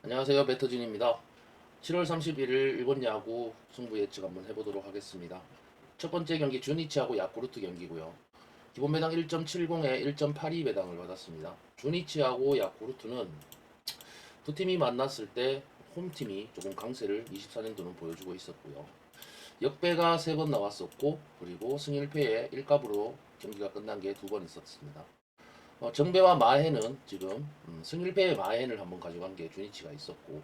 안녕하세요. 배터진입니다. 7월 31일 일본 야구 승부 예측 한번 해보도록 하겠습니다. 첫 번째 경기 주니치하고 야쿠르트 경기고요. 기본 배당 1.70에 1.82 배당을 받았습니다. 주니치하고 야쿠르트는 두 팀이 만났을 때 홈팀이 조금 강세를 24년도는 보여주고 있었고요. 역배가 3번 나왔었고 그리고 승 1패에 1값으로 경기가 끝난 게 2번 있었습니다. 정배와 마해는 지금 승일패의 마해를 한번 가져간 게 주니치가 있었고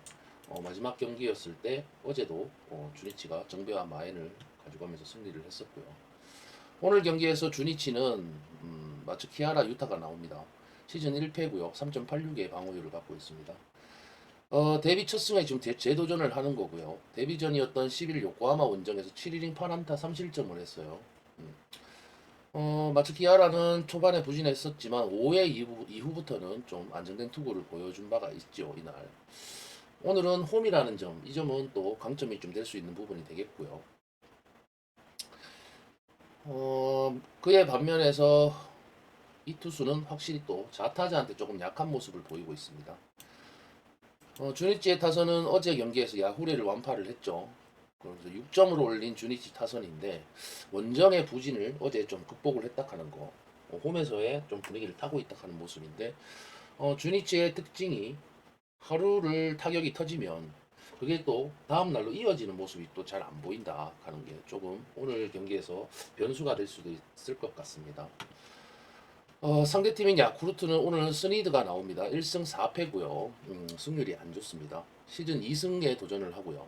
마지막 경기였을 때 어제도 주니치가 정배와 마해를 가져가면서 승리를 했었고요. 오늘 경기에서 주니치는 마츠 키하라 유타가 나옵니다. 시즌 1패고요. 3.86의 방어율을 갖고 있습니다. 데뷔 첫 승에 지금 재도전을 하는 거고요. 데뷔전이었던 10일 요코하마 원정에서 7이닝 8안타 3실점을 했어요. 음. 마츠키아라는 초반에 부진했었지만 5회 이후부터는 좀 안정된 투구를 보여준 바가 있죠, 이날. 오늘은 홈이라는 점, 이 점은 또 강점이 좀 될 수 있는 부분이 되겠고요. 그의 반면에서 이 투수는 확실히 또 좌타자한테 조금 약한 모습을 보이고 있습니다. 주니치의 타선은 어제 경기에서 야후레를 완파를 했죠. 그래서 6점으로 올린 주니치 타선인데 원정의 부진을 어제 좀 극복을 했다 하는 거. 홈에서의 좀 분위기를 타고 있다 하는 모습인데 주니치의 특징이 하루를 타격이 터지면 그게 또 다음 날로 이어지는 모습이 또 잘 안 보인다 하는 게 조금 오늘 경기에서 변수가 될 수도 있을 것 같습니다. 상대팀인 야쿠르트는 오늘 스니드가 나옵니다. 1승 4패고요. 승률이 안 좋습니다. 시즌 2승에 도전을 하고요.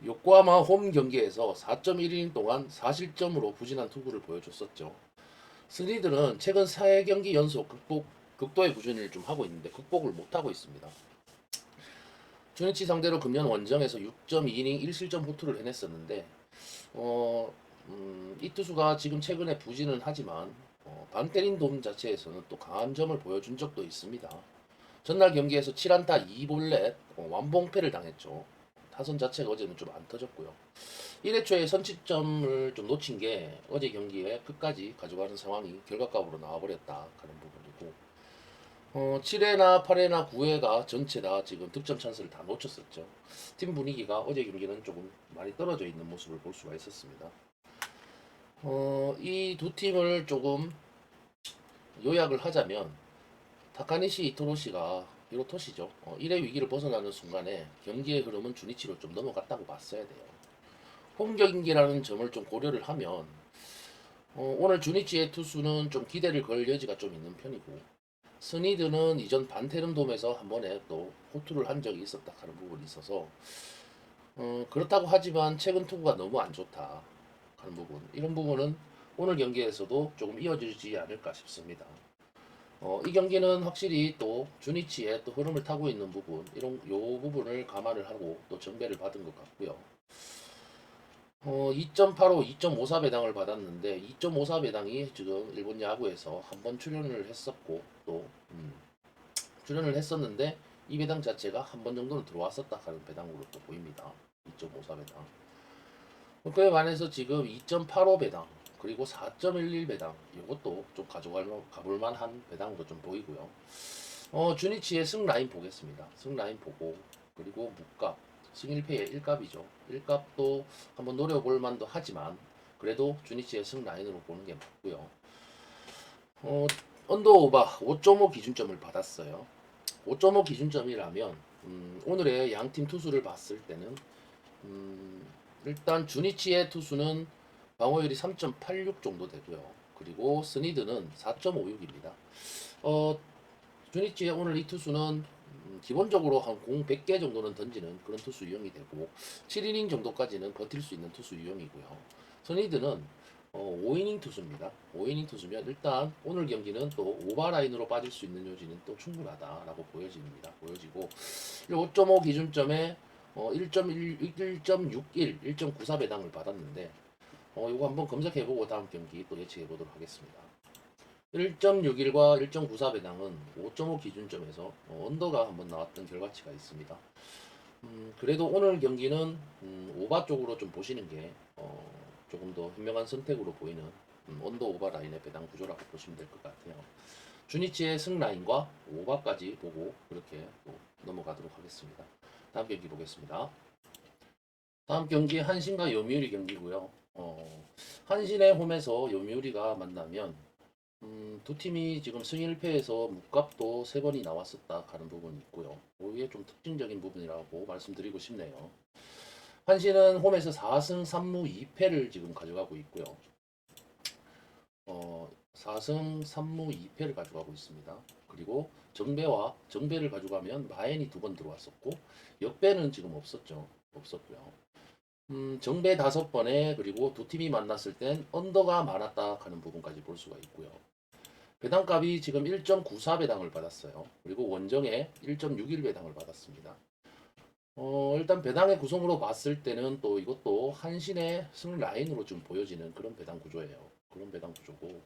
요코하마 홈 경기에서 4.1이닝 동안 4실점으로 부진한 투구를 보여줬었죠. 스니드는 최근 4경기 연속 극도의 부진을 좀 하고 있는데 극복을 못하고 있습니다. 주니치 상대로 금년 원정에서 6.2이닝 1실점 호투를 해냈었는데 이 투수가 지금 최근에 부진은 하지만 방 때린 돔 자체에서는 또 강한 점을 보여준 적도 있습니다. 전날 경기에서 7안타 2볼넷 완봉패를 당했죠. 타선 자체가 어제는 좀 안 터졌고요. 1회 초에 선취점을 좀 놓친 게 어제 경기에 끝까지 가져가는 상황이 결과값으로 나와버렸다 하는 부분이고 7회나 8회나 9회가 전체 다 지금 득점 찬스를 다 놓쳤었죠. 팀 분위기가 어제 경기는 조금 많이 떨어져 있는 모습을 볼 수가 있었습니다. 이 두 팀을 조금 요약을 하자면 타카니시 이토로시가 히로토시죠. 1회 위기를 벗어나는 순간에 경기의 흐름은 주니치로 좀 넘어갔다고 봤어야 돼요. 홈 경기라는 점을 좀 고려를 하면 오늘 주니치의 투수는 좀 기대를 걸 여지가 좀 있는 편이고 스니드는 이전 반테름돔에서 한 번에 또 호투를 한 적이 있었다 하는 부분이 있어서 그렇다고 하지만 최근 투구가 너무 안 좋다 하는 부분 이런 부분은 오늘 경기에서도 조금 이어지지 않을까 싶습니다. 이 경기는 확실히 또 주니치의 또 흐름을 타고 있는 부분 이런 요 부분을 감안을 하고 또 정배를 받은 것 같고요. 2.85, 2.54 배당을 받았는데 2.54 배당이 지금 일본 야구에서 한 번 출연을 했었고 또 출연을 했었는데 이 배당 자체가 한 번 정도는 들어왔었다 하는 배당으로 또 보입니다. 2.54 배당. 그에 반해서 지금 2.85 배당 그리고 4.11 배당 이것도 좀 가볼 만한 배당으로 좀 보이고요. 주니치의 승 라인 보겠습니다. 승 라인 보고 그리고 무값 승 1패의 1값이죠. 1값도 한번 노려볼 만도 하지만 그래도 주니치의 승 라인으로 보는 게 맞고요. 어, 언더 오바 5.5 기준점을 받았어요. 5.5 기준점이라면 오늘의 양팀 투수를 봤을 때는 일단 주니치의 투수는 방어율이 3.86 정도 되고요. 그리고 스니드는 4.56입니다. 어, 주니치의 오늘 이 투수는 기본적으로 한 공 100개 정도는 던지는 그런 투수 유형이 되고 7이닝 정도까지는 버틸 수 있는 투수 유형이고요. 스니드는 5이닝 투수입니다. 5이닝 투수면 일단 오늘 경기는 또 오버라인으로 빠질 수 있는 요지는 또 충분하다라고 보여집니다. 보여지고 5.5 기준점에 1.1, 1.61, 1.94 배당을 받았는데 이거 한번 검색해보고 다음 경기 또 예측해보도록 하겠습니다. 1.61과 1.94 배당은 5.5 기준점에서 언더가 한번 나왔던 결과치가 있습니다. 그래도 오늘 경기는 오바 쪽으로 좀 보시는 게 조금 더 현명한 선택으로 보이는 언더 오바 라인의 배당 구조라고 보시면 될 것 같아요. 주니치의 승라인과 오바까지 보고 그렇게 또 넘어가도록 하겠습니다. 다음 경기 보겠습니다. 다음 경기 한신과 요미우리 경기고요. 한신의 홈에서 요미우리가 만나면 두 팀이 지금 승 1패에서 묵값도 3번이 나왔었다 하는 부분이 있고요. 이게 좀 특징적인 부분이라고 말씀드리고 싶네요. 한신은 홈에서 4승 3무 2패를 지금 가져가고 있고요. 4승 3무 2패를 가져가고 있습니다. 그리고 정배를 가져가면 마엔이 2번 들어왔었고 역배는 지금 없었고요. 정배 5번에 그리고 두 팀이 만났을 땐 언더가 많았다 하는 부분까지 볼 수가 있고요. 배당값이 지금 1.94 배당을 받았어요. 그리고 원정에 1.61 배당을 받았습니다. 일단 배당의 구성으로 봤을 때는 또 이것도 한신의 승 라인으로 좀 보여지는 그런 배당 구조예요. 그런 배당 구조고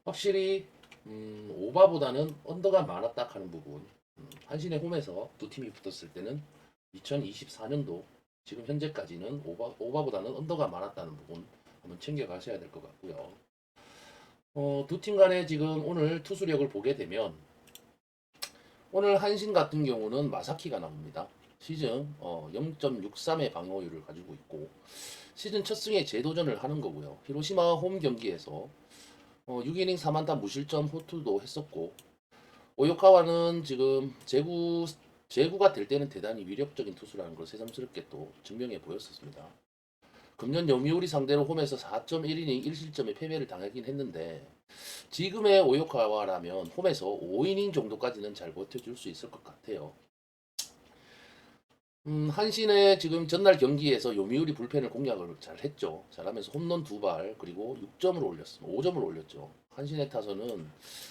확실히 오바보다는 언더가 많았다 하는 부분. 한신의 홈에서 두 팀이 붙었을 때는 2024년도 지금 현재까지는 오바보다는 언더가 많았다는 부분 한번 챙겨가셔야 될 것 같고요. 두 팀 간에 지금 오늘 투수력을 보게 되면 오늘 한신 같은 경우는 마사키가 나옵니다. 시즌 0.63의 방어율을 가지고 있고 시즌 첫 승에 재도전을 하는 거고요. 히로시마 홈 경기에서 6이닝 4안타 무실점 호투도 했었고 오요카와는 지금 제구가 될 때는 대단히 위력적인 투수라는 걸 새삼스럽게 또 증명해 보였었습니다. 금년 요미우리 상대로 홈에서 4.1이닝 1실점의 패배를 당하긴 했는데 지금의 오요카와라면 홈에서 5이닝 정도까지는 잘 버텨줄 수 있을 것 같아요. 한신의 지금 전날 경기에서 요미우리 불펜을 공략을 잘 했죠. 잘하면서 홈런 2발 그리고 6점을 올렸습니다. 5점을 올렸죠. 한신의 타선은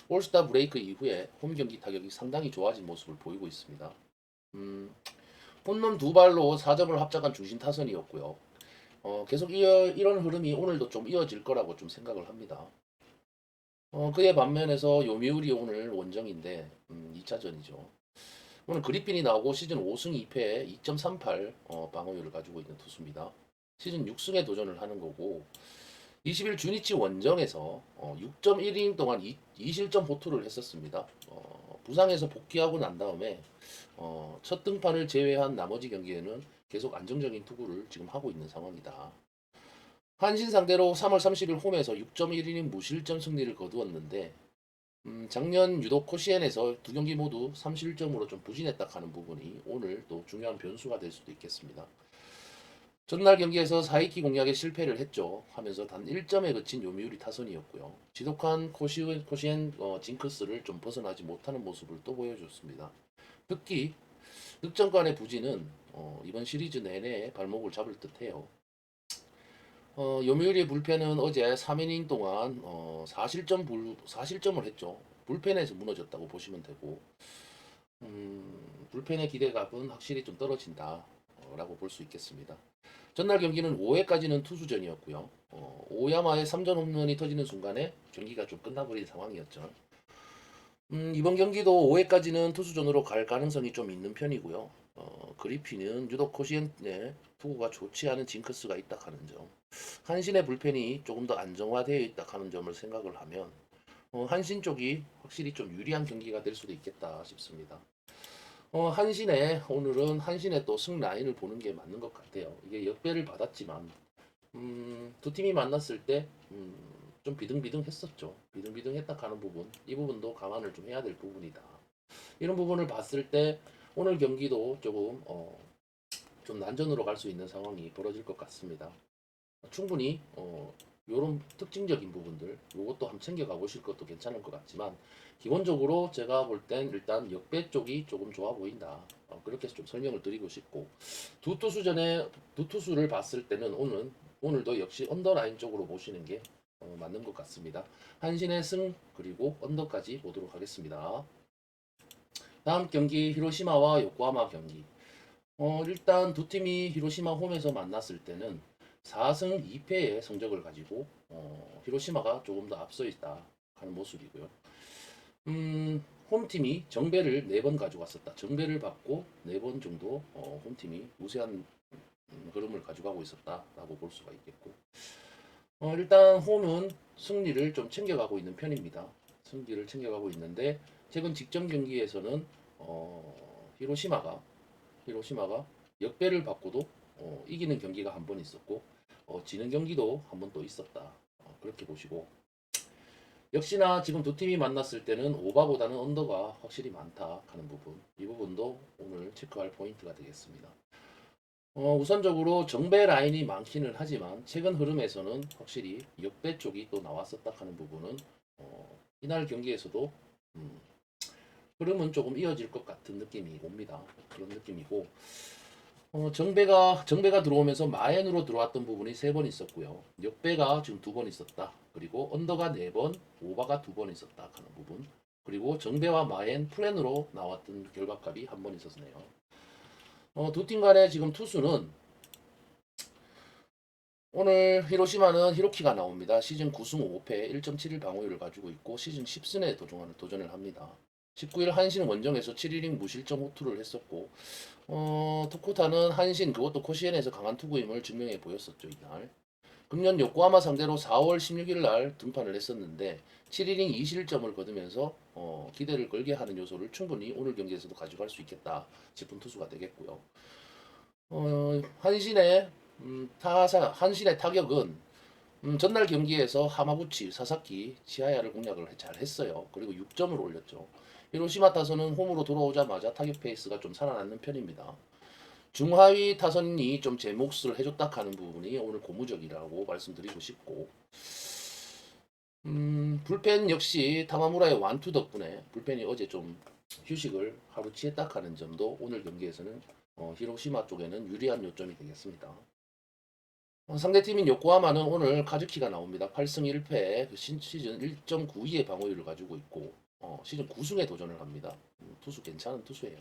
올스타 브레이크 이후에 홈 경기 타격이 상당히 좋아진 모습을 보이고 있습니다. 홈런 2발로 4점을 합작한 중심 타선이었고요. 계속 이런 흐름이 오늘도 좀 이어질 거라고 좀 생각을 합니다. 그에 반면에서 요미우리 오늘 원정인데 2차전이죠. 오늘 그리핀이 나오고 시즌 5승 2패에 2.38 방어율을 가지고 있는 투수입니다. 시즌 6승에 도전을 하는 거고 20일 주니치 원정에서 6.1이닝 동안 2실점 호투를 했었습니다. 부상에서 복귀하고 난 다음에 첫 등판을 제외한 나머지 경기에는 계속 안정적인 투구를 지금 하고 있는 상황이다. 한신 상대로 3월 30일 홈에서 6.1이닝 무실점 승리를 거두었는데 작년 유독 코시엔에서 두 경기 모두 3실점으로 좀 부진했다 하는 부분이 오늘 또 중요한 변수가 될 수도 있겠습니다. 전날 경기에서 4위키 공략에 실패를 했죠. 하면서 단 1점에 그친 요미우리 타선이었고요. 지독한 코시엔 징크스를 좀 벗어나지 못하는 모습을 또 보여줬습니다. 특히 득점권의 부진은 이번 시리즈 내내 발목을 잡을 듯해요. 요미우리 불펜은 어제 3이닝 동안 4실점을 했죠. 불펜에서 무너졌다고 보시면 되고 불펜의 기대감은 확실히 좀 떨어진다라고 볼 수 있겠습니다. 전날 경기는 5회까지는 투수전이었고요. 오야마의 3전 홈런이 터지는 순간에 경기가 좀 끝나버린 상황이었죠. 이번 경기도 5회까지는 투수전으로 갈 가능성이 좀 있는 편이고요. 그리핀은 유독 코시엔의 투구가 좋지 않은 징크스가 있다 하는 점. 한신의 불펜이 조금 더 안정화되어 있다 하는 점을 생각을 하면 한신 쪽이 확실히 좀 유리한 경기가 될 수도 있겠다 싶습니다. 오늘은 한신의 또 승 라인을 보는 게 맞는 것 같아요. 이게 역배를 받았지만 두 팀이 만났을 때 좀 비등비등했었죠. 비등비등했다 하는 부분, 이 부분도 감안을 좀 해야 될 부분이다. 이런 부분을 봤을 때 오늘 경기도 조금 좀 난전으로 갈 수 있는 상황이 벌어질 것 같습니다. 충분히 이런 특징적인 부분들 요것도 한번 챙겨가 보실 것도 괜찮을 것 같지만 기본적으로 제가 볼 땐 일단 역배 쪽이 조금 좋아 보인다. 그렇게 좀 설명을 드리고 싶고 두 투수를 봤을 때는 오늘도 역시 언더라인 쪽으로 보시는 게 맞는 것 같습니다. 한신의 승 그리고 언더까지 보도록 하겠습니다. 다음 경기 히로시마와 요코하마 경기. 일단 두 팀이 히로시마 홈에서 만났을 때는 4승 2패의 성적을 가지고 히로시마가 조금 더 앞서 있다 하는 모습이고요. 홈팀이 정배를 4번 가져갔었다. 정배를 받고 4번 정도 홈팀이 우세한 흐름을 가져가고 있었다라고 볼 수가 있겠고 일단 홈은 승리를 좀 챙겨가고 있는 편입니다. 승기를 챙겨가고 있는데 최근 직전 경기에서는 히로시마가 역배를 받고도 이기는 경기가 한 번 있었고 지는 경기도 한 번 또 있었다. 그렇게 보시고 역시나 지금 두 팀이 만났을 때는 오바보다는 언더가 확실히 많다 하는 부분 이 부분도 오늘 체크할 포인트가 되겠습니다. 우선적으로 정배 라인이 많기는 하지만 최근 흐름에서는 확실히 역배 쪽이 또 나왔었다 하는 부분은 이날 경기에서도 음, 흐름은 조금 이어질 것 같은 느낌이 옵니다. 그런 느낌이고 정배가 들어오면서 마엔으로 들어왔던 부분이 3번 있었고요. 역배가 지금 2번 있었다. 그리고 언더가 4번, 오바가 2번 있었다 하는 부분. 그리고 정배와 마엔 플랜으로 나왔던 결과값이 한 번 있었네요. 두 팀 간의 지금 투수는 오늘 히로시마는 히로키가 나옵니다. 시즌 9승 5패 1.71 방어율을 가지고 있고 시즌 10승에 도전을 합니다. 19일 한신 원정에서 7이닝 무실점 호투를 했었고 토쿠타는 한신 그것도 코시엔에서 강한 투구임을 증명해 보였었죠 이날. 금년 요코하마 상대로 4월 16일 날 등판을 했었는데 7이닝 2실점을 거두면서 기대를 걸게 하는 요소를 충분히 오늘 경기에서도 가져갈 수 있겠다 싶은 투수가 되겠고요. 한신의 타격은 전날 경기에서 하마구치, 사사키, 치하야를 공략을 잘 했어요. 그리고 6점을 올렸죠. 히로시마 타선은 홈으로 돌아오자마자 타격 페이스가 좀 살아나는 편입니다. 중하위 타선이 좀 제 몫을 해줬다 하는 부분이 오늘 고무적이라고 말씀드리고 싶고 불펜 역시 타마무라의 완투 덕분에 불펜이 어제 좀 휴식을 하루 취했다 하는 점도 오늘 경기에서는 히로시마 쪽에는 유리한 요점이 되겠습니다. 상대팀인 요코하마는 오늘 카즈키가 나옵니다. 8승 1패 시즌 1.92의 방어율을 가지고 있고 시즌 9승에 도전을 합니다. 투수 괜찮은 투수예요.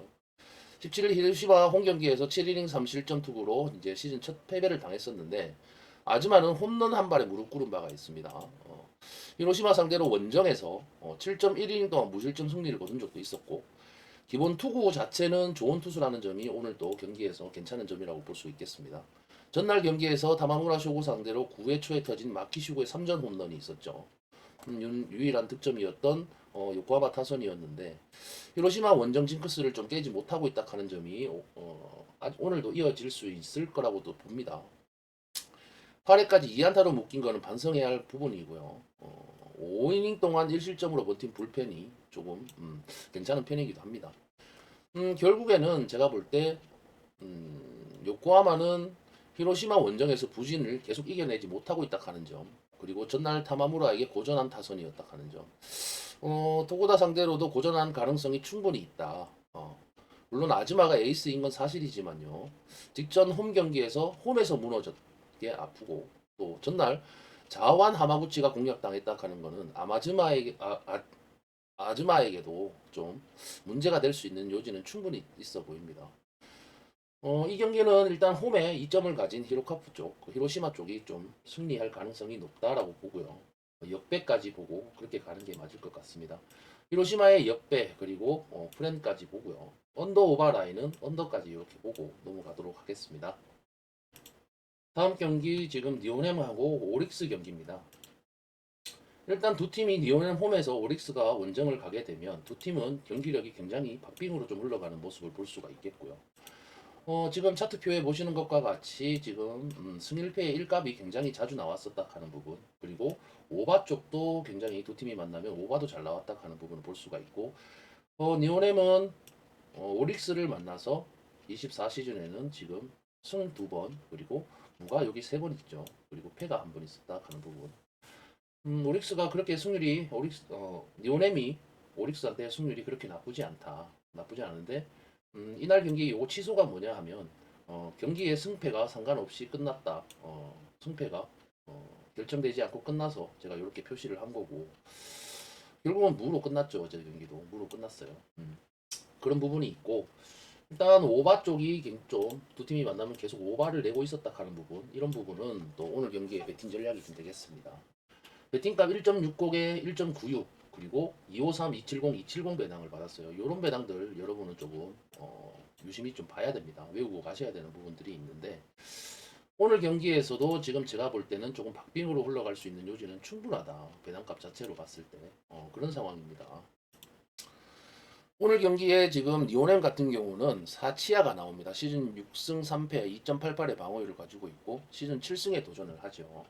17일 히로시마 홈경기에서 7이닝 3실점 투구로 이제 시즌 첫 패배를 당했었는데 아즈마는 홈런 한 발에 무릎 꿇은 바가 있습니다. 히로시마 상대로 원정에서 7.1이닝 동안 무실점 승리를 거둔 적도 있었고 기본 투구 자체는 좋은 투수라는 점이 오늘 또 경기에서 괜찮은 점이라고 볼 수 있겠습니다. 전날 경기에서 다마무라 쇼고 상대로 9회 초에 터진 마키슈고의 3전 홈런이 있었죠. 유일한 득점이었던 요코하마 타선이었는데 히로시마 원정 징크스를 좀 깨지 못하고 있다 하는 점이 오늘도 이어질 수 있을 거라고도 봅니다. 8회까지 2안타로 묶인 거는 반성해야 할 부분이고요. 5이닝 동안 1실점으로 버틴 불펜이 조금 괜찮은 편이기도 합니다. 결국에는 제가 볼 때 요코하마는 히로시마 원정에서 부진을 계속 이겨내지 못하고 있다 하는 점 그리고 전날 타마무라에게 고전한 타선이었다 하는 점 토고다 상대로도 고전한 가능성이 충분히 있다. 물론 아즈마가 에이스인 건 사실이지만요. 직전 홈 경기에서 홈에서 무너졌게 아프고 또 전날 자완 하마구치가 공략당했다 하는 거는 아즈마에게도 좀 문제가 될 수 있는 요지는 충분히 있어 보입니다. 이 경기는 일단 홈에 2점을 가진 히로카프 쪽, 히로시마 쪽이 좀 승리할 가능성이 높다라고 보고요. 역배까지 보고 그렇게 가는 게 맞을 것 같습니다. 히로시마의 역배 그리고 프렌까지 보고요. 언더 오버 라인은 언더까지 이렇게 보고 넘어가도록 하겠습니다. 다음 경기 지금 니오넴하고 오릭스 경기입니다. 일단 두 팀이 니오넴 홈에서 오릭스가 원정을 가게 되면 두 팀은 경기력이 굉장히 박빙으로 좀 흘러가는 모습을 볼 수가 있겠고요. 지금 차트표에 보시는 것과 같이 지금 승일패의 일갑이 굉장히 자주 나왔었다 하는 부분 그리고 오바 쪽도 굉장히 두 팀이 만나면 오바도 잘 나왔다 하는 부분을 볼 수가 있고 니오넴은 오릭스를 만나서 24시즌에는 지금 승 2번 그리고 무가 여기 3번 있죠. 그리고 패가 한 번 있었다 하는 부분 오릭스가 그렇게 승률이 니오넴이 오릭스한테 승률이 그렇게 나쁘지 않은데 이날 경기 요 취소가 뭐냐 하면 경기의 승패가 상관없이 끝났다. 승패가 결정되지 않고 끝나서 제가 이렇게 표시를 한 거고 결국은 무로 끝났죠. 어제 경기도 무로 끝났어요. 그런 부분이 있고 일단 오바 쪽이 좀 두 팀이 만나면 계속 오바를 내고 있었다 하는 부분 이런 부분은 또 오늘 경기의 배팅 전략이 좀 되겠습니다. 배팅값 1.60에 1.96 그리고 253, 270, 270 배당을 받았어요. 이런 배당들 여러분은 조금 유심히 좀 봐야 됩니다. 외우고 가셔야 되는 부분들이 있는데 오늘 경기에서도 지금 제가 볼 때는 조금 박빙으로 흘러갈 수 있는 요지는 충분하다. 배당값 자체로 봤을 때 그런 상황입니다. 오늘 경기에 지금 니오넴 같은 경우는 4치아가 나옵니다. 시즌 6승 3패 2.88의 방어율을 가지고 있고 시즌 7승에 도전을 하죠.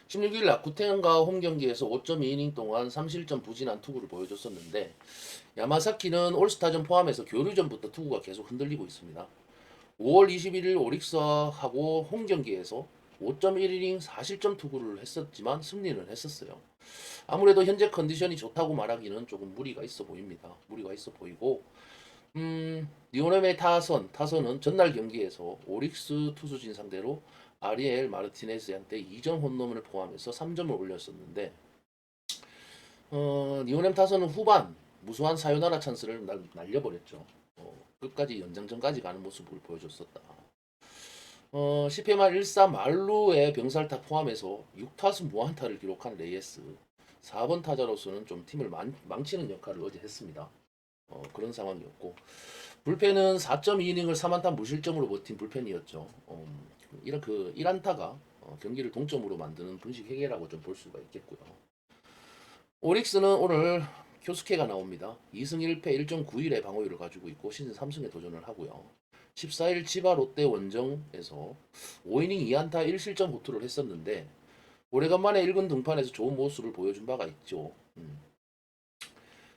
16일 라쿠텐과 홈 경기에서 5.2이닝 동안 3실점 부진한 투구를 보여줬었는데 야마사키는 올스타전 포함해서 교류전부터 투구가 계속 흔들리고 있습니다. 5월 21일 오릭스하고 홈 경기에서 5.1이닝 4실점 투구를 했었지만 승리는 했었어요. 아무래도 현재 컨디션이 좋다고 말하기는 조금 무리가 있어 보입니다. 무리가 있어 보이고 니오넴의 타선은 전날 경기에서 오릭스 투수진 상대로 아리엘 마르티네스한테 2점 홈런을 포함해서 3점을 올렸었는데 니오넴 타선은 후반 무수한 사요나라 찬스를 날려버렸죠. 끝까지 연장전까지 가는 모습을 보여줬었다. 10회 말 1사 말루의 병살타 포함해서 6타수 무안타를 기록한 레이에스 4번 타자로서는 좀 팀을 망치는 역할을 어제 했습니다. 그런 상황이었고 불펜은 4.2이닝을 3안타 무실점으로 버틴 불펜이었죠. 이런 그 1안타가 경기를 동점으로 만드는 분식 해결라고 좀 볼 수가 있겠고요. 오릭스는 오늘 쿄스케가 나옵니다. 2승 1패 1.91의 방어율을 가지고 있고 시즌 3승에 도전을 하고요. 14일 치바 롯데 원정에서 5이닝 2안타 1실점 호투를 했었는데 오래간만에 1군 등판에서 좋은 모습을 보여준 바가 있죠.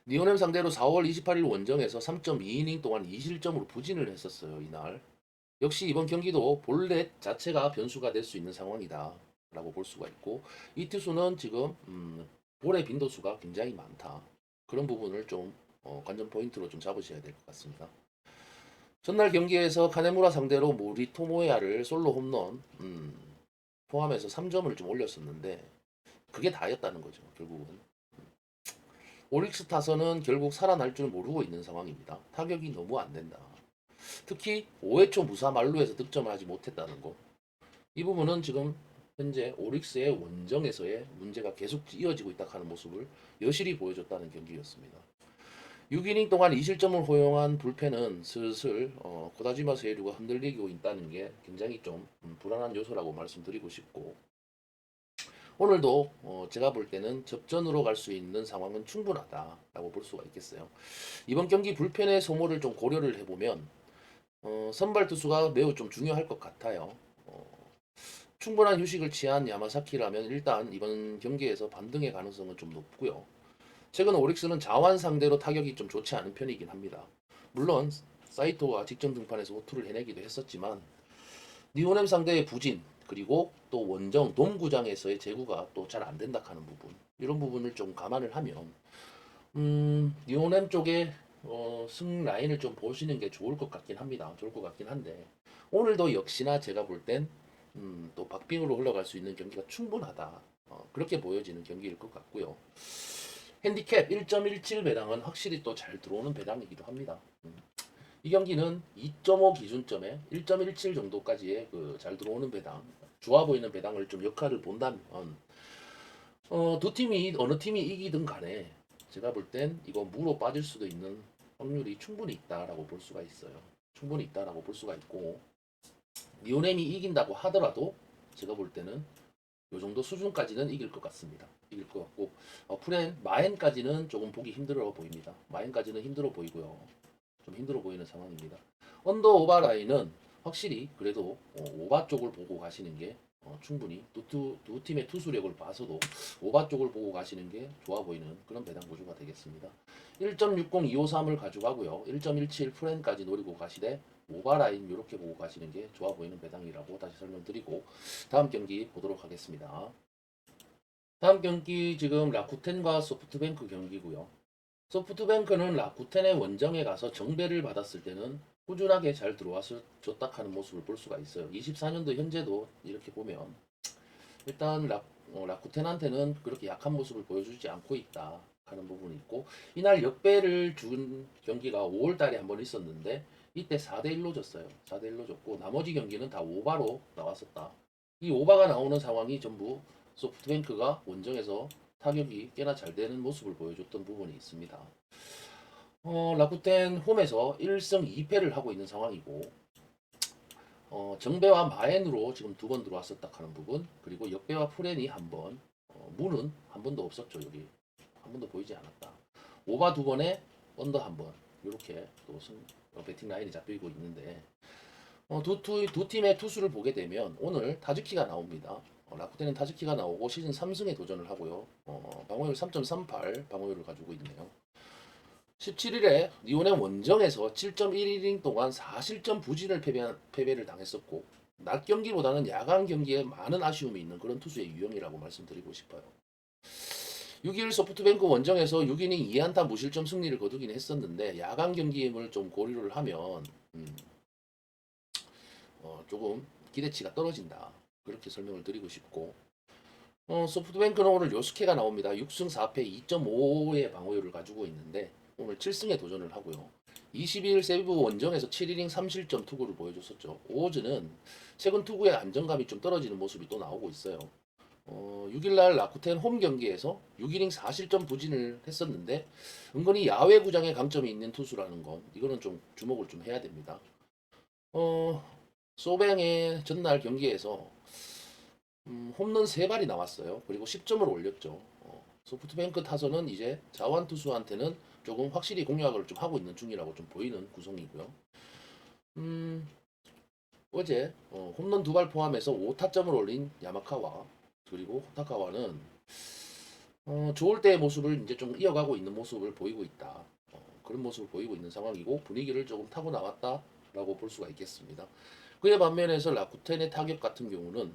니오넴 상대로 4월 28일 원정에서 3.2이닝 동안 2실점으로 부진을 했었어요. 이날. 역시 이번 경기도 볼넷 자체가 변수가 될 수 있는 상황이다 라고 볼 수가 있고 이 투수는 지금 볼의 빈도수가 굉장히 많다. 그런 부분을 좀 관전 포인트로 좀 잡으셔야 될 것 같습니다. 전날 경기에서 카네무라 상대로 모리토모야를 솔로 홈런 포함해서 3점을 좀 올렸었는데 그게 다였다는 거죠. 결국은. 오릭스 타선은 결국 살아날 줄 모르고 있는 상황입니다. 타격이 너무 안 된다. 특히 5회 초 무사 만루에서 득점을 하지 못했다는 거. 이 부분은 지금 현재 오릭스의 원정에서의 문제가 계속 이어지고 있다 하는 모습을 여실히 보여줬다는 경기였습니다. 6이닝 동안 2실점을 허용한 불펜은 슬슬 고다지마 세이루가 흔들리고 있다는 게 굉장히 좀 불안한 요소라고 말씀드리고 싶고 오늘도 제가 볼 때는 접전으로 갈 수 있는 상황은 충분하다라고 볼 수가 있겠어요. 이번 경기 불펜의 소모를 좀 고려를 해보면 선발 투수가 매우 좀 중요할 것 같아요. 충분한 휴식을 취한 야마사키라면 일단 이번 경기에서 반등의 가능성은 좀 높고요. 최근 오릭스는 자완 상대로 타격이 좀 좋지 않은 편이긴 합니다. 물론 사이토와 직전 등판에서 호투를 해내기도 했었지만 니오넴 상대의 부진 그리고 또 원정 돔구장에서의 제구가 또 잘 안 된다 하는 부분 이런 부분을 좀 감안을 하면 니오넴 쪽에 승 라인을 좀 보시는 게 좋을 것 같긴 합니다. 좋을 것 같긴 한데 오늘도 역시나 제가 볼 땐 또 박빙으로 흘러갈 수 있는 경기가 충분하다. 그렇게 보여지는 경기일 것 같고요. 핸디캡 1.17 배당은 확실히 또 잘 들어오는 배당이기도 합니다. 이 경기는 2.5 기준점에 1.17 정도까지의 그 잘 들어오는 배당, 좋아 보이는 배당을 좀 역할을 본다면 두 팀이 어느 팀이 이기든 간에 제가 볼 땐 이거 무로 빠질 수도 있는 확률이 충분히 있다라고 볼 수가 있어요. 충분히 있다라고 볼 수가 있고 니오넴이 이긴다고 하더라도 제가 볼 때는 요 정도 수준까지는 이길 것 같습니다. 이길 것 같고 프렌 마엔까지는 조금 보기 힘들어 보입니다. 마엔까지는 힘들어 보이고요. 좀 힘들어 보이는 상황입니다. 언더 오바 라인은 확실히 그래도 오바 쪽을 보고 가시는 게 충분히 두 팀의 투수력을 봐서도 오바 쪽을 보고 가시는 게 좋아 보이는 그런 배당 구조가 되겠습니다. 1.60 253을 가져가고요. 1.17 프렌까지 노리고 가시되 오바라인 이렇게 보고 가시는 게 좋아 보이는 배당이라고 다시 설명드리고 다음 경기 보도록 하겠습니다. 다음 경기 지금 라쿠텐과 소프트뱅크 경기고요. 소프트뱅크는 라쿠텐의 원정에 가서 정배를 받았을 때는 꾸준하게 잘 들어와서 줬다 하는 모습을 볼 수가 있어요. 24년도 현재도 이렇게 보면 일단 라쿠텐한테는 그렇게 약한 모습을 보여주지 않고 있다 하는 부분이 있고 이날 역배를 준 경기가 5월 달에 한 번 있었는데 이때 4대1로 졌어요. 4대1로 졌고 나머지 경기는 다 오바로 나왔었다. 이 오바가 나오는 상황이 전부 소프트뱅크가 원정에서 타격이 꽤나 잘 되는 모습을 보여줬던 부분이 있습니다. 라쿠텐 홈에서 1승 2패를 하고 있는 상황이고 정배와 마엔으로 지금 2번 들어왔었다 하는 부분, 그리고 역배와 프렌이 한 번, 문은 한 번도 없었죠. 여기 한 번도 보이지 않았다. 오바 2번에 언더 한 번, 이렇게 또 배팅 라인이 잡히고 있는데, 두 팀의 투수를 보게 되면 오늘 타즈키가 나옵니다. 라쿠텐은 타즈키가 나오고 시즌 3승에 도전을 하고요. 방어율 3.38 방어율을 가지고 있네요. 17일에 니온의 원정에서 7.1이닝 동안 4실점 부진을 패배를 당했었고, 낮 경기보다는 야간 경기에 많은 아쉬움이 있는 그런 투수의 유형이라고 말씀드리고 싶어요. 6일 소프트뱅크 원정에서 6이닝 2안타 무실점 승리를 거두긴 했었는데, 야간 경기임을 좀 고려를 하면 조금 기대치가 떨어진다, 그렇게 설명을 드리고 싶고, 소프트뱅크는 오늘 요스케가 나옵니다. 6승 4패 2.5의 방어율을 가지고 있는데 오늘 7승에 도전을 하고요. 22일 세이브 원정에서 7이닝 3실점 투구를 보여줬었죠. 오즈는 최근 투구의 안정감이 좀 떨어지는 모습이 또 나오고 있어요. 6일날 라쿠텐 홈 경기에서 6이닝 4실점 부진을 했었는데, 은근히 야외 구장에 강점이 있는 투수라는 건 이거는 좀 주목을 좀 해야 됩니다. 소뱅의 전날 경기에서 홈런 3발이 나왔어요. 그리고 10점을 올렸죠. 소프트뱅크 타선은 이제 자완 투수한테는 조금 확실히 공략을 좀 하고 있는 중이라고 좀 보이는 구성이고요. 어제 홈런 2발 포함해서 5타점을 올린 야마카와, 그리고 호타카와는 좋을 때의 모습을 이제 좀 이어가고 있는 모습을 보이고 있다. 그런 모습을 보이고 있는 상황이고, 분위기를 조금 타고 나왔다라고 볼 수가 있겠습니다. 그에 반면에서 라쿠텐의 타격 같은 경우는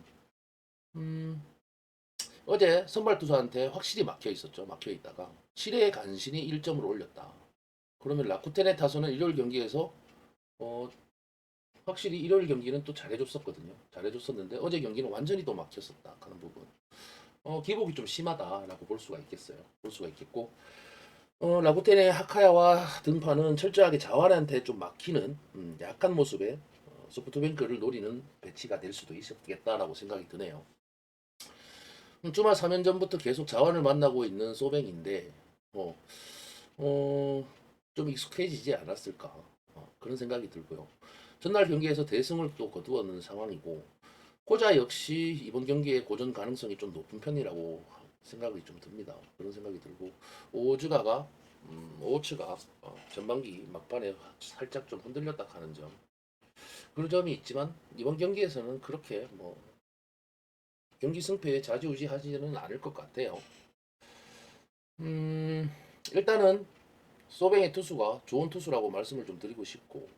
어제 선발 투수한테 확실히 막혀 있었죠. 막혀 있다가 7회 간신히 1점을 올렸다. 그러면 라쿠텐의 타선은 일요일 경기에서 확실히 일요일 경기는 또 잘해줬었거든요. 잘해줬었는데 어제 경기는 완전히 또 막혔었다 하는 부분. 기복이 좀 심하다라고 볼 수가 있겠어요. 볼 수가 있겠고, 라쿠텐의 하카야와 등판은 철저하게 자완한테 좀 막히는 약한 모습의 소프트뱅크를 노리는 배치가 될 수도 있었겠다라고 생각이 드네요. 주말 3연전부터 계속 자완을 만나고 있는 소뱅인데 어, 좀 익숙해지지 않았을까, 그런 생각이 들고요. 전날 경기에서 대승을 또 거두었는 상황이고, 호자 역시 이번 경기에 고전 가능성이 좀 높은 편이라고 생각이 좀 듭니다. 그런 생각이 들고, 오츠가가 전반기 막판에 살짝 좀 흔들렸다 하는 점, 그런 점이 있지만 이번 경기에서는 그렇게 뭐 경기 승패에 좌지우지하지는 않을 것 같아요. 일단은 소뱅의 투수가 좋은 투수라고 말씀을 좀 드리고 싶고,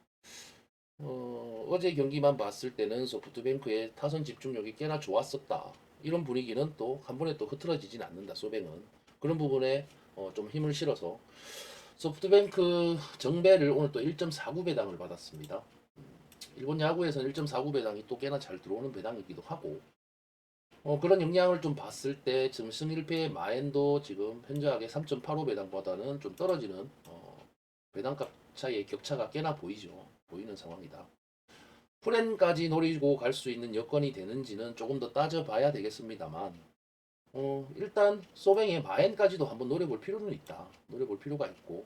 어제 경기만 봤을 때는 소프트뱅크의 타선 집중력이 꽤나 좋았었다, 이런 분위기는 또 한 번에 또 흐트러지진 않는다. 소뱅은 그런 부분에 좀 힘을 실어서 소프트뱅크 정배를 오늘 또 1.49배당을 받았습니다. 일본 야구에서는 1.49배당이 또 꽤나 잘 들어오는 배당이기도 하고, 그런 영향을 좀 봤을 때 지금 승1패의 마엔도 지금 현저하게 3.85배당보다는 좀 떨어지는 배당값 차이의 격차가 꽤나 보이는 상황이다. 프렌까지 노리고 갈 수 있는 여건이 되는지는 조금 더 따져봐야 되겠습니다만, 일단 소뱅의 마엔까지도 한번 노려볼 필요는 있다. 노려볼 필요가 있고,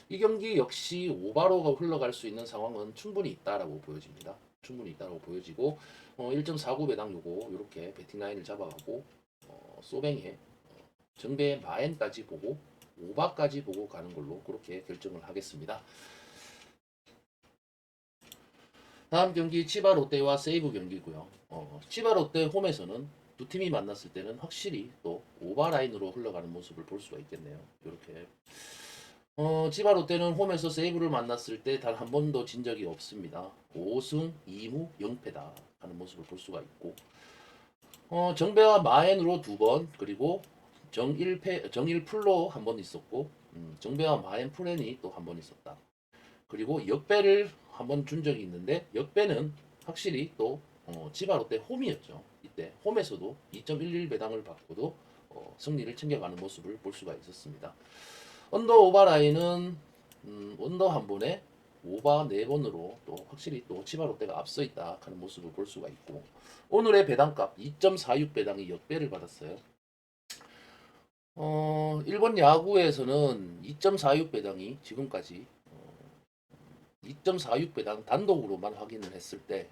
이 경기 역시 오바로가 흘러갈 수 있는 상황은 충분히 있다라고 보여집니다. 충분히 있다고 보여지고, 1.49배당 요렇게 배팅 라인을 잡아가고, 소뱅의 정배 마엔까지 보고 오바까지 보고 가는 걸로 그렇게 결정을 하겠습니다. 다음 경기 치바 롯데와 세이브 경기고요. 치바 롯데 홈에서는 두 팀이 만났을 때는 확실히 또 오바 라인으로 흘러가는 모습을 볼 수가 있겠네요. 이렇게 치바 롯데는 홈에서 세이브를 만났을 때 단 한 번도 진 적이 없습니다. 5승 2무 0패다 하는 모습을 볼 수가 있고, 정배와 마엔으로 2번, 그리고 정일풀로 한 번 있었고, 정배와 마엔 프렌이 또 한 번 있었다. 그리고 역배를 한 번 준 적이 있는데, 역배는 확실히 또 치바 롯데 홈이었죠. 이때 홈에서도 2.11배당을 받고도 승리를 챙겨가는 모습을 볼 수가 있었습니다. 언더 오바 라인은 언더 한 번에 오바 4번으로 또 확실히 또 치바 롯데가 앞서 있다 하는 모습을 볼 수가 있고, 오늘의 배당값 2.46배당이 역배를 받았어요. 일본 야구에서는 2.46배당이 지금까지 2.46배당 단독으로만 확인을 했을 때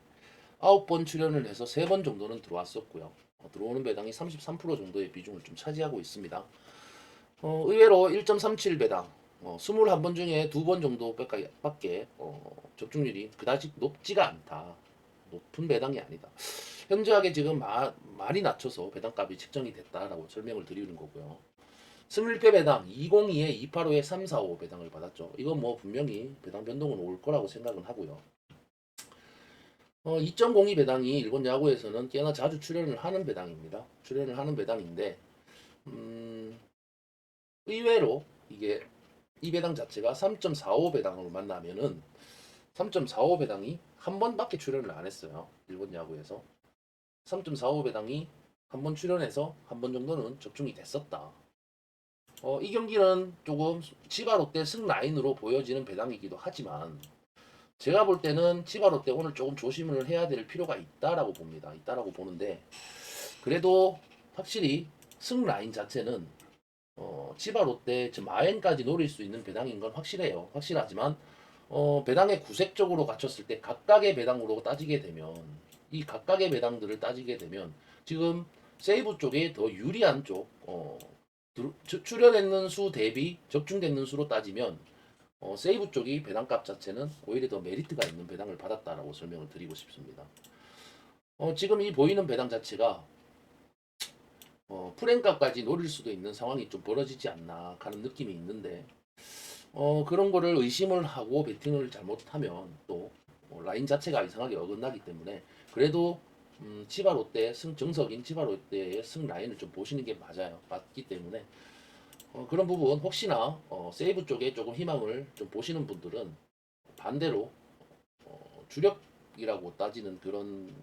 9번 출연을 해서 3번 정도는 들어왔었고요. 들어오는 배당이 33% 정도의 비중을 좀 차지하고 있습니다. 의외로 1.37 배당, 21번 중에 2번 정도밖에 적중률이 그다지 높지가 않다. 높은 배당이 아니다. 현저하게 지금 많이 낮춰서 배당값이 책정이 됐다라고 설명을 드리는 거고요. 승률패 배당 202에 285에 345 배당을 받았죠. 이건 뭐 분명히 배당 변동은 올 거라고 생각은 하고요. 2.02 배당이 일본 야구에서는 꽤나 자주 출연을 하는 배당입니다. 출연을 하는 배당인데 의외로 이게 이 배당 자체가 3.45 배당으로 만나면은 3.45 배당이 한 번밖에 출연을 안 했어요. 일본 야구에서 3.45 배당이 한 번 출연해서 한 번 정도는 적중이 됐었다. 이 경기는 조금 치바 롯데 승 라인으로 보여지는 배당이기도 하지만 제가 볼 때는 치바 롯데 오늘 조금 조심을 해야 될 필요가 있다라고 봅니다. 있다라고 보는데 그래도 확실히 승 라인 자체는 치바 롯데 마엔까지 노릴 수 있는 배당인 건 확실해요. 확실하지만 배당의 구색적으로 갖췄을 때 각각의 배당으로 따지게 되면 이 각각의 배당들을 따지게 되면 지금 세이브 쪽에 더 유리한 쪽 출연했는 수 대비 적중됐는 수로 따지면 세이브 쪽이 배당값 자체는 오히려 더 메리트가 있는 배당을 받았다라고 설명을 드리고 싶습니다. 지금 이 보이는 배당 자체가 프랭값까지 노릴 수도 있는 상황이 좀 벌어지지 않나 하는 느낌이 있는데 그런 거를 의심을 하고 베팅을 잘못하면 또 라인 자체가 이상하게 어긋나기 때문에 그래도 치바 롯데 정석인 치바 롯데의 승 라인을 좀 보시는 게 맞기 때문에 그런 부분 혹시나 세이브 쪽에 조금 희망을 좀 보시는 분들은 반대로 주력이라고 따지는 그런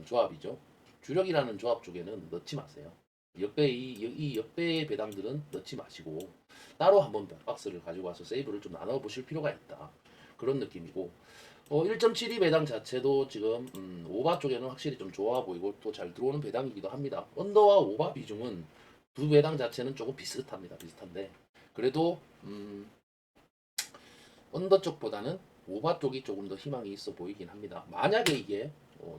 조합이죠. 주력이라는 조합 쪽에는 넣지 마세요. 이 역배의 배당들은 넣지 마시고 따로 한번 박스를 가지고 와서 세이브를 좀 나눠 보실 필요가 있다. 그런 느낌이고 1.72 배당 자체도 지금 오바 쪽에는 확실히 좀 좋아 보이고 또 잘 들어오는 배당이기도 합니다. 언더와 오바 비중은 두 배당 자체는 조금 비슷합니다. 비슷한데 그래도 언더 쪽보다는 오바 쪽이 조금 더 희망이 있어 보이긴 합니다. 만약에 이게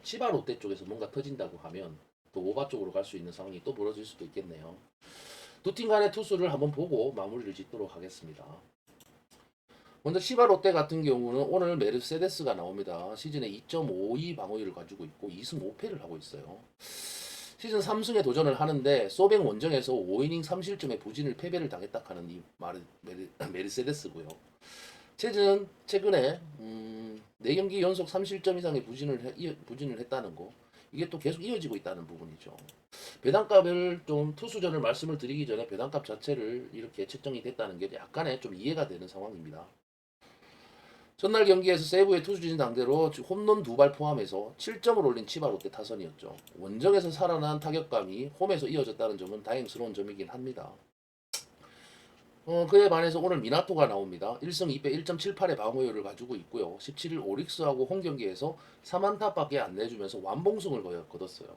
치바 롯데 쪽에서 뭔가 터진다고 하면 또 오바 쪽으로 갈 수 있는 상황이 또 벌어질 수도 있겠네요. 두 팀 간의 투수를 한번 보고 마무리를 짓도록 하겠습니다. 먼저 치바 롯데 같은 경우는 오늘 메르세데스가 나옵니다. 시즌에 2.52 방어율을 가지고 있고 2승 5패를 하고 있어요. 시즌 3승에 도전을 하는데 소뱅 원정에서 5이닝 3실점에 부진을 패배를 당했다 하는 이 메르세데스고요. 최근에 4경기 연속 3실점 이상의 부진을 했다는 거 이게 또 계속 이어지고 있다는 부분이죠. 배당값을 좀 투수전을 말씀을 드리기 전에 배당값 자체를 이렇게 책정이 됐다는 게 약간의 좀 이해가 되는 상황입니다. 전날 경기에서 세이브의 투수진 상대로 홈런 2발 포함해서 7점을 올린 치바 롯데 타선이었죠. 원정에서 살아난 타격감이 홈에서 이어졌다는 점은 다행스러운 점이긴 합니다. 그에 반해서 오늘 미나토가 나옵니다. 1승 2패 1.78의 방어율을 가지고 있고요. 17일 오릭스하고 홈 경기에서 3안타밖에 안 내주면서 완봉승을 거뒀어요.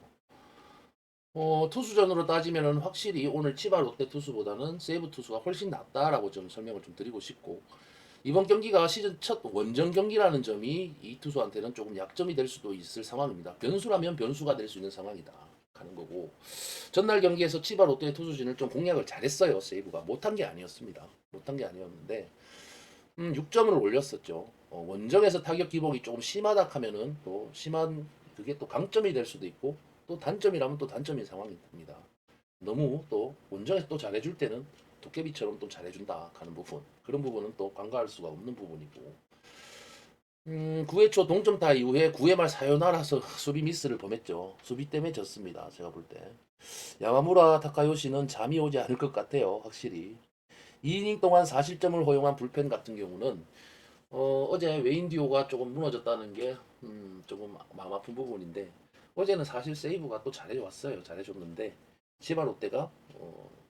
투수전으로 따지면 확실히 오늘 치바 롯데 투수보다는 세이브 투수가 훨씬 낫다라고 좀 설명을 좀 드리고 싶고 이번 경기가 시즌 첫 원정 경기라는 점이 이 투수한테는 조금 약점이 될 수도 있을 상황입니다. 변수라면 변수가 될 수 있는 상황이다 하는 거고 전날 경기에서 치바 롯데의 투수진을 좀 공략을 잘했어요. 세이브가 못한 게 아니었습니다. 못한 게 아니었는데 6점을 올렸었죠. 원정에서 타격 기복이 조금 심하다 하면은 또 심한 그게 또 강점이 될 수도 있고 또 단점이라면 또 단점인 상황입니다. 너무 또 원정에서 또 잘해줄 때는 도깨비처럼 또 잘해준다 하는 부분 그런 부분은 또 간과할 수가 없는 부분이고 9회 초 동점타 이후에 9회 말 사요나라서 수비 미스를 범했죠. 수비 때문에 졌습니다. 제가 볼 때. 야마무라 타카요시는 잠이 오지 않을 것 같아요. 확실히. 2이닝 동안 4실점을 허용한 불펜 같은 경우는 어제 웨인디오가 조금 무너졌다는 게 조금 마음 아픈 부분인데 어제는 사실 세이브가 또 잘해왔어요. 잘해줬는데 치바 롯데가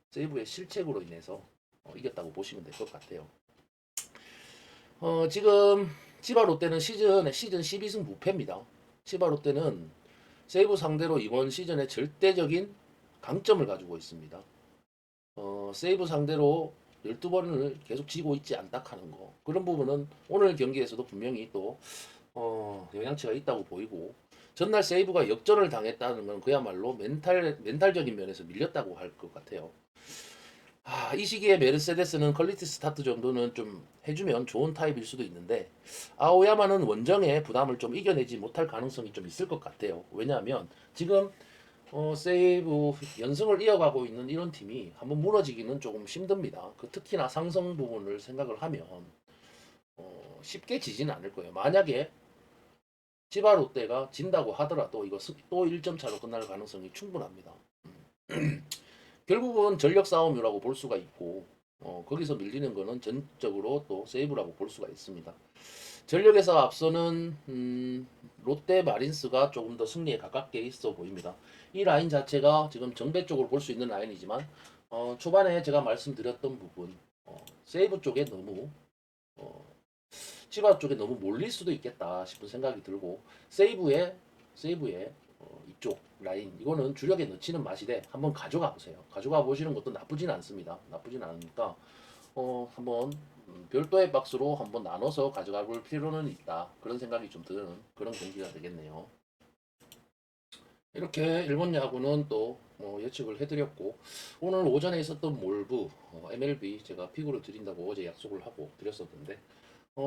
세이브의 실책으로 인해서 이겼다고 보시면 될 것 같아요. 지금 치바 롯데는 시즌 12승 무패입니다. 치바 롯데는 세이브 상대로 이번 시즌에 절대적인 강점을 가지고 있습니다. 세이브 상대로 12번을 계속 지고 있지 않다 하는 거. 그런 부분은 오늘 경기에서도 분명히 또 영향치가 있다고 보이고 전날 세이브가 역전을 당했다는 건 그야말로 멘탈적인 면에서 밀렸다고 할 것 같아요. 이 시기에 메르세데스는 퀄리티 스타트 정도는 좀 해주면 좋은 타입일 수도 있는데 아오야마는 원정의 부담을 좀 이겨내지 못할 가능성이 좀 있을 것 같아요. 왜냐하면 지금 세이브 연승을 이어가고 있는 이런 팀이 한번 무너지기는 조금 힘듭니다. 특히나 상성 부분을 생각을 하면 쉽게 지지는 않을 거예요. 만약에 치바 롯데가 진다고 하더라도 이거 또 1점 차로 끝날 가능성이 충분합니다. 결국은 전력 싸움이라고 볼 수가 있고 거기서 밀리는 거는 전적으로 또 세이브라고 볼 수가 있습니다. 전력에서 앞서는 롯데 마린스가 조금 더 승리에 가깝게 있어 보입니다. 이 라인 자체가 지금 정배 쪽으로 볼 수 있는 라인이지만 초반에 제가 말씀드렸던 부분 세이브 쪽에 너무 어, 치바 쪽에 너무 몰릴 수도 있겠다 싶은 생각이 들고 세이브에 이쪽 라인 이거는 주력에 넣지는 마시되 한번 가져가 보세요. 가져가 보시는 것도 나쁘진 않습니다. 나쁘진 않으니까 한번 별도의 박스로 한번 나눠서 가져가 볼 필요는 있다. 그런 생각이 좀 드는 그런 경기가 되겠네요. 이렇게 일본 야구는 또 예측을 해드렸고 오늘 오전에 있었던 몰부 MLB 제가 픽으로 드린다고 어제 약속을 하고 드렸었는데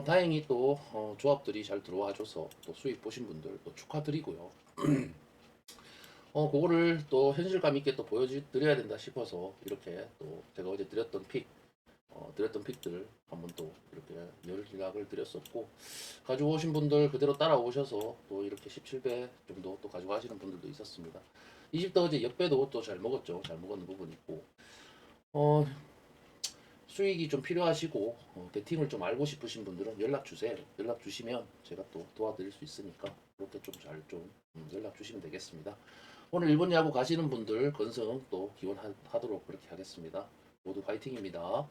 다행히 또 조합들이 잘 들어와줘서 또 수익 보신 분들 또 축하드리고요. 그거를 또 현실감 있게 또 보여드려야 된다 싶어서 이렇게 또 제가 어제 드렸던 픽들 한번 또 이렇게 연락을 드렸었고 가져오신 분들 그대로 따라오셔서 또 이렇게 17배 정도 또 가져가시는 분들도 있었습니다. 이 집도 어제 역배도 또 잘 먹었죠. 잘 먹었는 부분이 있고 어, 수익이 좀 필요하시고 배팅을 좀 알고 싶으신 분들은 연락 주세요. 연락 주시면 제가 또 도와드릴 수 있으니까 그렇게 좀 잘 좀 연락 주시면 되겠습니다. 오늘 일본 야구 가시는 분들 건승 또 기원하도록 그렇게 하겠습니다. 모두 파이팅입니다.